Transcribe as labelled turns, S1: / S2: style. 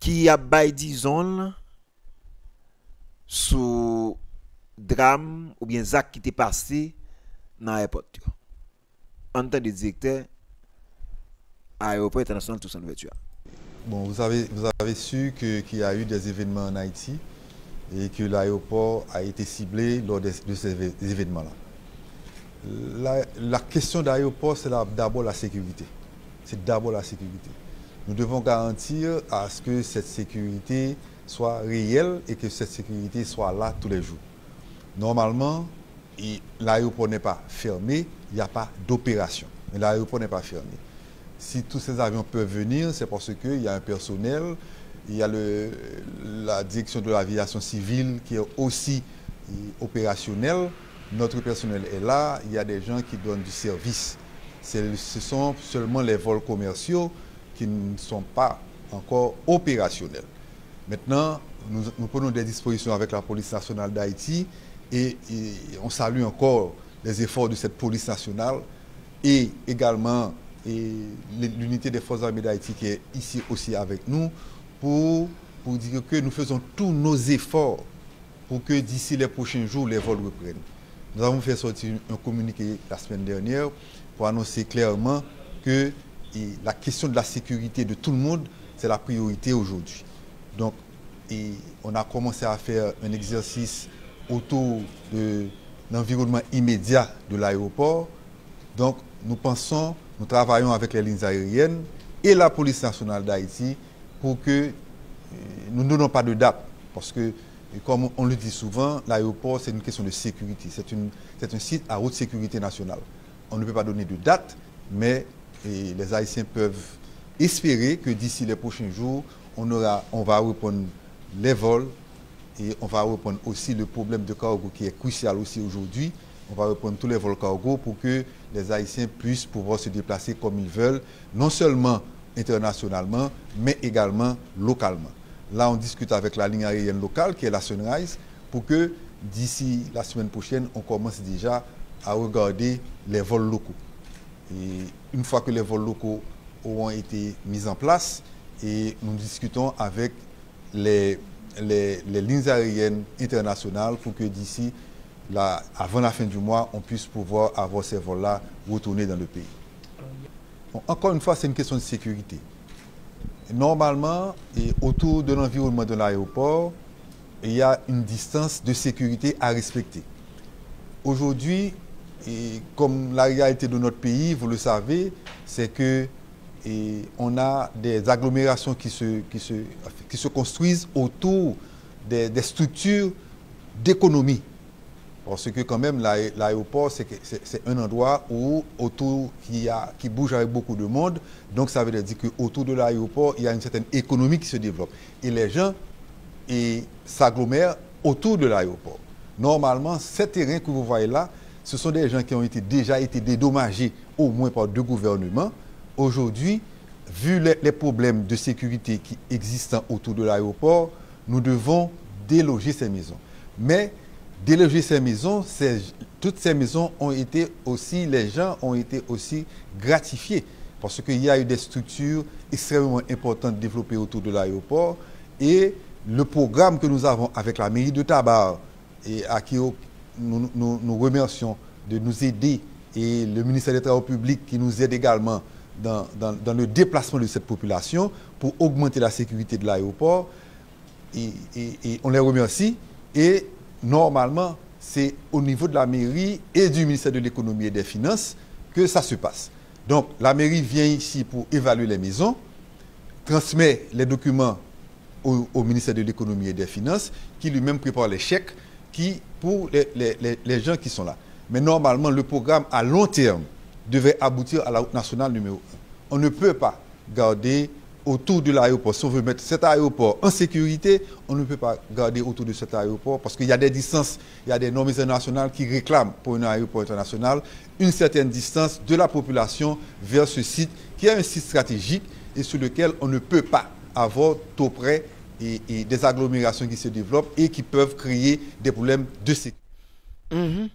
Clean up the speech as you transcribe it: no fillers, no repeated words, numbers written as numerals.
S1: qui a bail disons sous drame ou bien Zach qui t'est passé dans l'aéroport. En tant que directeur aéroport international Toussaint Louverture.
S2: Bon, vous avez su qu'il y a eu des événements en Haïti et que l'aéroport a été ciblé lors de ces événements-là. La question de l'aéroport, c'est d'abord la sécurité. C'est d'abord la sécurité. Nous devons garantir à ce que cette sécurité soit réelle et que cette sécurité soit là tous les jours. Normalement, l'aéroport n'est pas fermé, il n'y a pas d'opération. Mais l'aéroport n'est pas fermé. Si tous ces avions peuvent venir, c'est parce qu'il y a un personnel, il y a la direction de l'aviation civile qui est aussi opérationnelle. Notre personnel est là, il y a des gens qui donnent du service. Ce sont seulement les vols commerciaux qui ne sont pas encore opérationnels. Maintenant, nous prenons des dispositions avec la police nationale d'Haïti et on salue encore les efforts de cette police nationale et également l'unité des forces armées d'Haïti qui est ici aussi avec nous pour dire que nous faisons tous nos efforts pour que d'ici les prochains jours, les vols reprennent. Nous avons fait sortir un communiqué la semaine dernière pour annoncer clairement que la question de la sécurité de tout le monde, c'est la priorité aujourd'hui. Donc, on a commencé à faire un exercice autour de l'environnement immédiat de l'aéroport. Donc, nous travaillons avec les lignes aériennes et la police nationale d'Haïti pour que nous ne donnons pas de date. Parce que, comme on le dit souvent, l'aéroport, c'est une question de sécurité. C'est un site à haute sécurité nationale. On ne peut pas donner de date, mais les Haïtiens peuvent espérer que d'ici les prochains jours, on va reprendre les vols et on va reprendre aussi le problème de cargo qui est crucial aussi aujourd'hui. On va reprendre tous les vols cargo pour que les Haïtiens puissent pouvoir se déplacer comme ils veulent, non seulement internationalement, mais également localement. Là, on discute avec la ligne aérienne locale, qui est la Sunrise, pour que d'ici la semaine prochaine, on commence déjà à regarder les vols locaux. Et une fois que les vols locaux auront été mis en place, et nous discutons avec les lignes aériennes internationales pour que d'ici avant la fin du mois, on puisse pouvoir avoir ces vols-là retourner dans le pays. Bon, encore une fois, c'est une question de sécurité. Normalement, autour de l'environnement de l'aéroport, il y a une distance de sécurité à respecter. Aujourd'hui, comme la réalité de notre pays, vous le savez, c'est que on a des agglomérations qui se construisent autour des structures d'économie. Parce que quand même, l'aéroport, c'est un endroit qui bouge avec beaucoup de monde. Donc, ça veut dire qu'autour de l'aéroport, il y a une certaine économie qui se développe. Et les gens s'agglomèrent autour de l'aéroport. Normalement, ces terrains que vous voyez là, ce sont des gens qui ont déjà été dédommagés, au moins par deux gouvernements. Aujourd'hui, vu les problèmes de sécurité qui existent autour de l'aéroport, nous devons déloger ces maisons. Mais déloger ces maisons, toutes ces maisons ont été aussi, les gens ont été aussi gratifiés parce qu'il y a eu des structures extrêmement importantes développées autour de l'aéroport et le programme que nous avons avec la mairie de Tabar et à qui nous remercions de nous aider et le ministère des Travaux publics qui nous aide également dans le déplacement de cette population pour augmenter la sécurité de l'aéroport et on les remercie et normalement, c'est au niveau de la mairie et du ministère de l'économie et des finances que ça se passe. Donc, la mairie vient ici pour évaluer les maisons, transmet les documents au ministère de l'économie et des finances, qui lui-même prépare les chèques pour les gens qui sont là. Mais normalement, le programme à long terme devait aboutir à la route nationale numéro 1. On ne peut pas garder autour de l'aéroport. Si on veut mettre cet aéroport en sécurité, on ne peut pas garder autour de cet aéroport parce qu'il y a des distances, il y a des normes internationales qui réclament pour un aéroport international une certaine distance de la population vers ce site qui est un site stratégique et sur lequel on ne peut pas avoir tout près et des agglomérations qui se développent et qui peuvent créer des problèmes de sécurité.